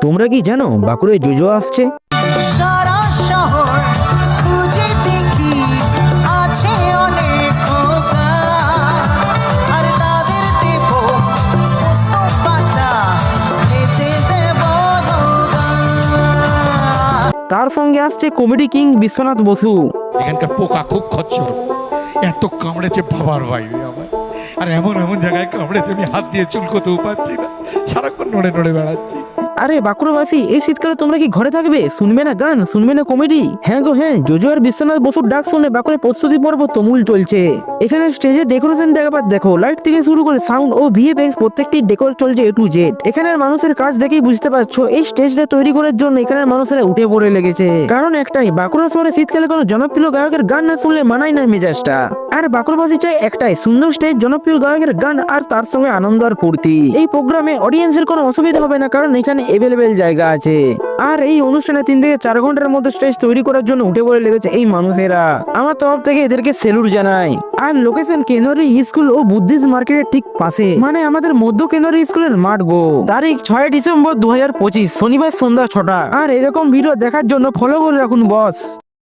তোমরা কি জানো বাঁকুড়ায় জোজো আসছে? সারা শহর খুঁজে দেখি আছে অনেক খোকা, আর তাদের দেব পোস্ত পাতা খেতে দেব ধোকা। তার সঙ্গে আসছে কমেডি কিং বিশ্বনাথ বসু। এখানকার পোকা খুব খচ্চর, এত কামড়েছে বাবার বাইরে আমার। আর এমন এমন জায়গায় কামড়েছে আমি হাত দিয়ে চুলকোতেও পারছি না, সারাক্ষণ নড়ে নড়ে বেড়াচ্ছি। আরে বাঁকুড়াবাসী, এই শীতকালে তোমরা কি ঘরে থাকবে? শুনবে না গান, শুনবে না কমেডি? হ্যাঁ গো হ্যাঁ, জোজো আর বিশ্বনাথ বসুর ডাক শুনে বাঁকুড়ায় প্রস্তুতি পর্ব তুমুল চলছে। এখানে স্টেজে ডেকোরেশন দেখাবার দেখো, লাইট থেকে শুরু করে সাউন্ড ও ভিএফএক্স প্রত্যেকটি ডেকোর চলছে A to Z। এখানের মানুষের কাজ দেখেই বুঝতে পারছো এই স্টেজটা তৈরি করার জন্য এখানের মানুষেরা উঠে পড়ে লেগেছে। কারণ একটাই, বাঁকুড়া শহরে শীতকালে কোনো জনপ্রিয় গায়কের গান না শুনলে মানায় না মেজাজটা। আর বাঁকুড়াবাসী চাই একটাই, সুন্দর স্টেজ, জনপ্রিয় গায়কের গান আর তার সঙ্গে আনন্দ আর ফুর্তি। এই প্রোগ্রামে অডিয়েন্সের কোনো অসুবিধা হবে না, কারণ এখানে এভেলেবেল জায়গা আছে। আর এই অনুষ্ঠানে 3 থেকে 4 ঘন্টার মধ্যে স্টেজ তৈরি করার জন্য উঠে পড়ে লেগেছে এই মানুষেরা। আমার তরফ থেকে এদেরকে সেলুট জানাই। আর লোকেশন কেন্দ্রী স্কুল ও বুদ্ধিস্ট মার্কেটের ঠিক পাশে, মানে আমাদের মধ্য কেন্দ্রী স্কুলের মাঠ গো। তারিখ 6 ডিসেম্বর 2025, শনিবার সন্ধ্যা 6টা। আর এরকম ভিডিও দেখার জন্য ফলো করে রাখুন বস।